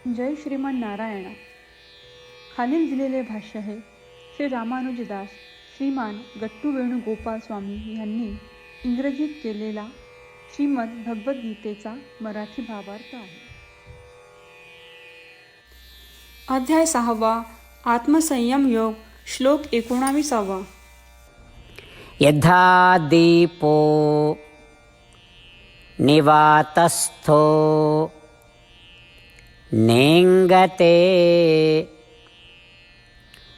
जय श्रीमन नारायणा. खालील दिलेले भाष्य आहे श्री रामानुजदास श्रीमान गट्टू वेणुगोपाल स्वामी यांनी इंग्रजीत केलेला श्रीमद भगवद्गीतेचा मराठी भावार्थ आहे. अध्याय 6 आत्मसंयम योग श्लोक 19. यथा दीपो निवातस्थो नेङ्गते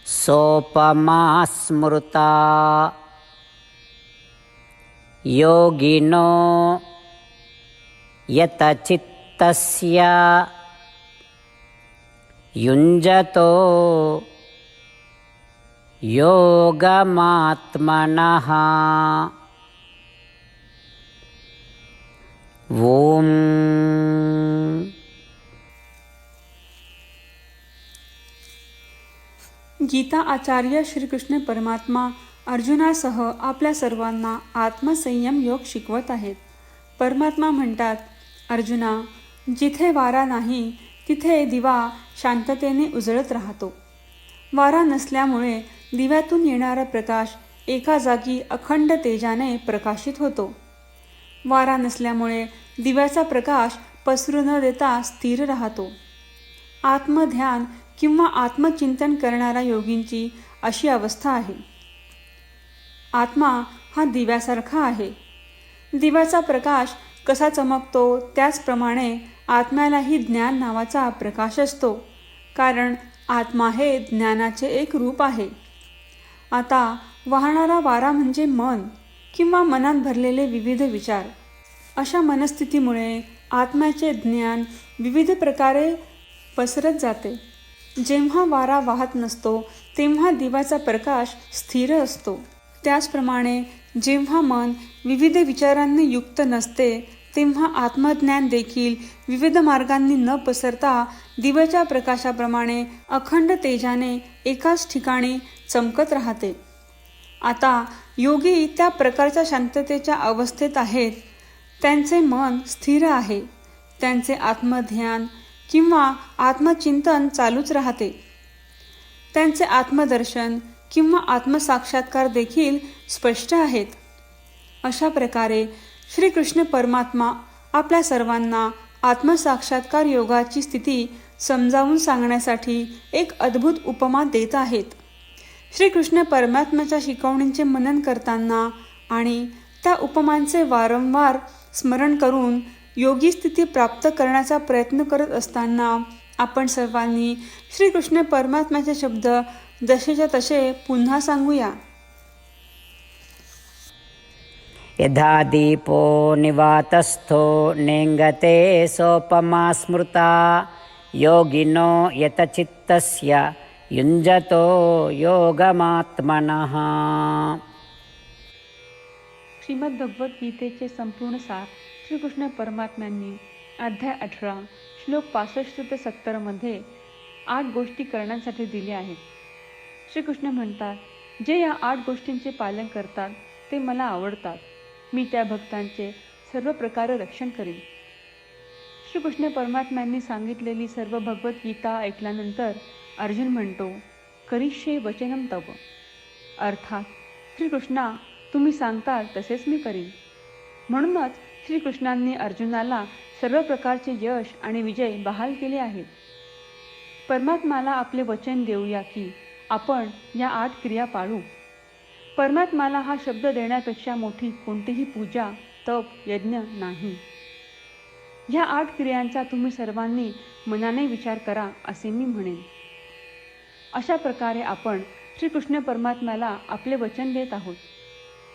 सोपमा स्मृता योगिनो यतचित्तस्य युञ्जतो योगमात्मनः. ओम. गीता आचार्य श्रीकृष्ण परमात्मा अर्जुनासह आपल्या सर्वांना आत्मसंयम योग शिकवत आहेत. परमात्मा म्हणतात, अर्जुना, जिथे वारा नाही तिथे दिवा शांततेने उजळत राहतो. वारा नसल्यामुळे दिव्यातून येणारा प्रकाश एका जागी अखंड तेजाने प्रकाशित होतो. वारा नसल्यामुळे दिव्याचा प्रकाश पसरू न देता स्थिर राहतो. आत्मध्यान किंवा आत्मचिंतन करणाऱ्या योगींची अशी अवस्था आहे. आत्मा हा दिव्यासारखा आहे. दिव्याचा प्रकाश कसा चमकतो त्याचप्रमाणे आत्म्यालाही ज्ञान नावाचा प्रकाश असतो, कारण आत्मा हे ज्ञानाचे एक रूप आहे. आता वाहणारा वारा म्हणजे मन किंवा मनात भरलेले विविध विचार. अशा मनस्थितीमुळे आत्म्याचे ज्ञान विविध प्रकारे पसरत जाते. जेव्हा वारा वाहत नसतो तेव्हा दिव्याचा प्रकाश स्थिर असतो. त्याचप्रमाणे जेव्हा मन विविध विचारांनी युक्त नसते तेव्हा आत्मज्ञान देखील विविध मार्गांनी न पसरता दिव्याच्या प्रकाशाप्रमाणे अखंड तेजाने एकाच ठिकाणी चमकत राहते. आता योगी त्या प्रकारच्या शांततेच्या अवस्थेत आहेत. त्यांचे मन स्थिर आहे. त्यांचे आत्मध्यान किंवा आत्मचिंतन चालूच राहते. त्यांचे आत्मदर्शन किंवा आत्मसाक्षात्कार देखील स्पष्ट आहेत. अशा प्रकारे श्रीकृष्ण परमात्मा आपल्या सर्वांना आत्मसाक्षात्कार योगाची स्थिती समजावून सांगण्यासाठी एक अद्भुत उपमा देत आहेत. श्रीकृष्ण परमात्म्याच्या शिकवणींचे मनन करताना आणि त्या उपमांचे वारंवार स्मरण करून योगी स्थिती प्राप्त करण्याचा प्रयत्न करत असताना आपण सर्वांनी श्रीकृष्ण परमात्म्याचे शब्द जसेच्या तसे पुन्हा सांगूया. यथा दीपो निवातस्थो नेङ्गते सोपमा स्मृता योगिनो यतचित्तस्य युञ्जतो योगमात्मनः. श्रीमद भगवद्गीतेचे संपूर्ण सार श्रीकृष्ण परमात्म्यांनी अध्याय 18 श्लोक 65 ते 70 मध्ये 8 गोष्टी करण्यासाठी दिल्या आहेत. श्रीकृष्ण म्हणतात, जे या 8 गोष्टींचे पालन करतात ते मला आवडतात. मी त्या भक्तांचे सर्व प्रकारे रक्षण करीन. श्रीकृष्ण परमात्म्यांनी सांगितलेली सर्व भगवद्गीता ऐकल्यानंतर अर्जुन म्हणतो, करिष्ये वचनम तव. अर्थात श्रीकृष्णा, तुम्ही सांगताल तसेच मी करीन. म्हणूनच श्रीकृष्णांनी अर्जुनाला सर्व प्रकारचे यश आणि विजय बहाल केले आहेत. परमात्म्याला आपले वचन देऊया की आपण या 8 क्रिया पाळू. परमात्म्याला हा शब्द देण्यापेक्षा मोठी कोणतीही पूजा, तप, यज्ञ नाही. ह्या 8 क्रियांचा तुम्ही सर्वांनी मनाने विचार करा असे मी म्हणेन. अशा प्रकारे आपण श्रीकृष्ण परमात्म्याला आपले वचन देत आहोत.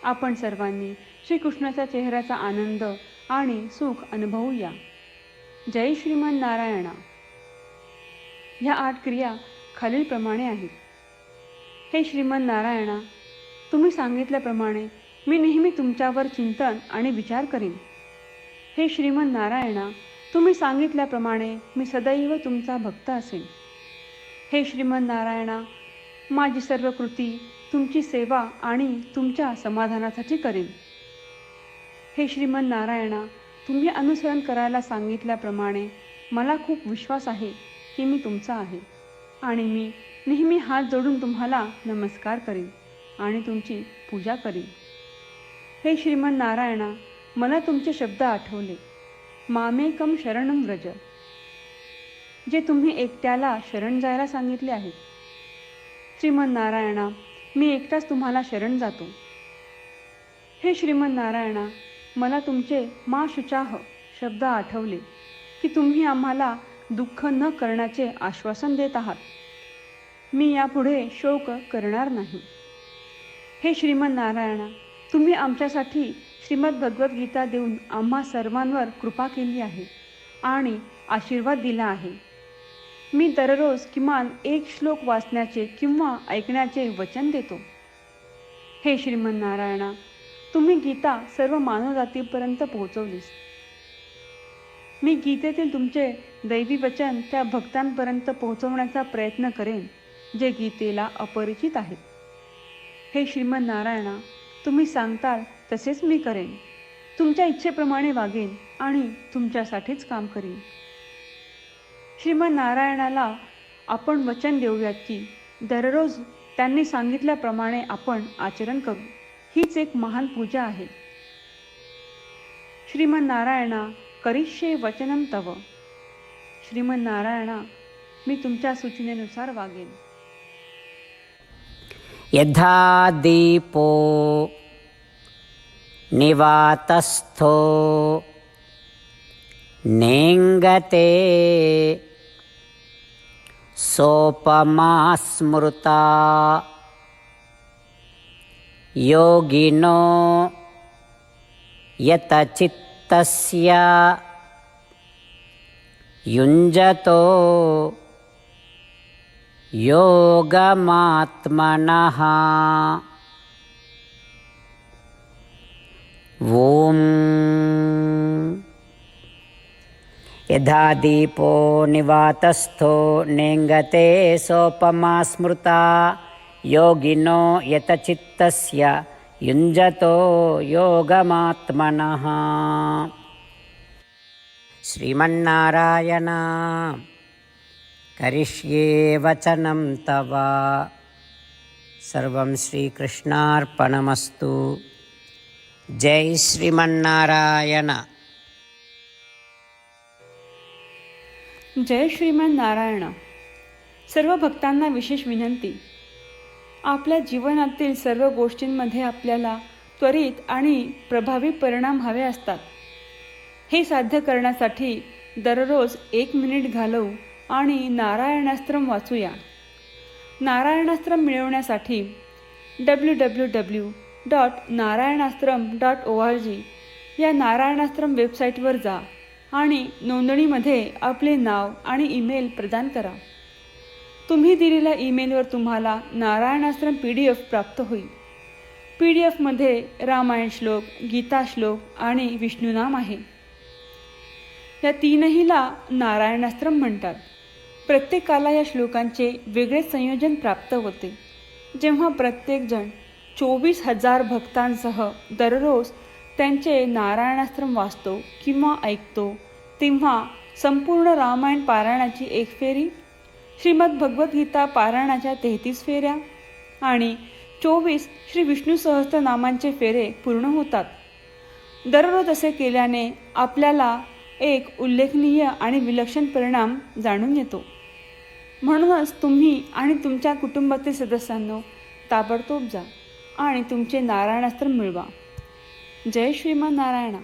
आपण सर्वांनी श्रीकृष्णाच्या चेहऱ्याचा आनंद आणि सुख अनुभवूया. जय श्रीमन नारायणा. ह्या 8 क्रिया खालीलप्रमाणे आहेत. हे श्रीमन नारायणा, तुम्ही सांगितल्याप्रमाणे मी नेहमी तुमच्यावर चिंतन आणि विचार करीन. हे श्रीमन नारायणा, तुम्ही सांगितल्याप्रमाणे मी सदैव तुमचा भक्त असेन. हे श्रीमन नारायणा, माझी सर्व कृती तुमची सेवा आणि तुमच्या समाधानासाठी करेन. हे श्रीमन नारायणा, तुम्ही अनुसरण करायला सांगितल्याप्रमाणे मला खूप विश्वास आहे की मी तुमचा आहे आणि मी नेहमी हात जोडून तुम्हाला नमस्कार करीन आणि तुमची पूजा करीन. हे श्रीमन नारायणा, मला तुमचे शब्द आठवले. मामेकम शरणम व्रज, जे तुम्ही एकट्याला शरण जायला सांगितले आहेत. श्रीमन नारायणा, मी एकटाच तुम्हाला शरण जातो. हे श्रीमन नारायणा, मला तुमचे मा शुचाह शब्द आठवले की तुम्ही आम्हाला दुःख न करण्याचे आश्वासन देत आहात. मी यापुढे शोक करणार नाही. हे श्रीमन नारायणा, तुम्ही आमच्यासाठी श्रीमद भगवद्गीता देऊन आम्हा सर्वांवर कृपा केली आहे आणि आशीर्वाद दिला आहे. मी दररोज किमान एक श्लोक वाचण्याचे किंवा ऐकण्याचे वचन देतो. हे श्रीमन नारायणा, तुम्ही गीता सर्व मानवजातीपर्यंत पोहोचवलीस. मी गीतेतील तुमचे दैवी वचन त्या भक्तांपर्यंत पोहोचवण्याचा प्रयत्न करेन जे गीतेला अपरिचित आहेत. हे श्रीमन नारायणा, तुम्ही सांगताल तसेच मी करेन. तुमच्या इच्छेप्रमाणे वागेन आणि तुमच्यासाठीच काम करीन. श्रीमन नारायणाला आपण वचन देऊयात की दररोज त्यांनी सांगितल्याप्रमाणे आपण आचरण करू. हीच एक महान पूजा आहे. श्रीमन नारायणा, करिष्ये वचनम तव. श्रीमन नारायणा, मी तुमच्या सूचनेनुसार वागेन. यथा दीपो निवातस्थो नेङ्गते सोपमा स्मृता योगिनो यतचित्तस्य युञ्जतो योगमात्मनः. ॐ यथा दीपो निवातस्थो नेङ्गते सोपमा स्मृता योगिनो यतचित्तस्य युञ्जतो योगमात्मनः. श्रीमन्नारायण, करिष्ये वचनं तव. सर्वं श्रीकृष्णार्पणमस्तु. जय श्रीमन्नारायण. जय श्रीमन नारायण. सर्व भक्तांना विशेष विनंती. आपल्या जीवनातील सर्व गोष्टींमध्ये आपल्याला त्वरित आणि प्रभावी परिणाम हवे असतात. हे साध्य करण्यासाठी दररोज 1 मिनिट घालवू आणि नारायणास्त्रम वाचूया. नारायणास्त्रम मिळवण्यासाठी www.narayanaastram.org या नारायणास्त्रम वेबसाईटवर जा आणि नोंदणीमध्ये आपले नाव आणि ईमेल प्रदान करा. तुम्ही दिलेल्या ईमेलवर तुम्हाला नारायणास्त्रम PDF प्राप्त होईल. PDFमध्ये रामायण श्लोक, गीता श्लोक आणि विष्णुनाम आहे. या तीनहीला नारायणास्त्रम म्हणतात. प्रत्येकाला या श्लोकांचे वेगळे संयोजन प्राप्त होते. जेव्हा प्रत्येकजण 24,000 भक्तांसह दररोज त्यांचे नारायणास्त्रम वाचतो किंवा ऐकतो, तेव्हा संपूर्ण रामायण पारायणाची 1 फेरी, श्रीमद भगवद्गीता पारायणाच्या 33 फेऱ्या आणि 24 श्री विष्णू सहस्त्रनामांचे फेरे पूर्ण होतात. दररोज असे केल्याने आपल्याला एक उल्लेखनीय आणि विलक्षण परिणाम जाणून येतो. म्हणूनच तुम्ही आणि तुमच्या कुटुंबातील सदस्यांनो ताबडतोब जा आणि तुमचे नारायणास्त्र मिळवा. जय श्रीमन नारायणा.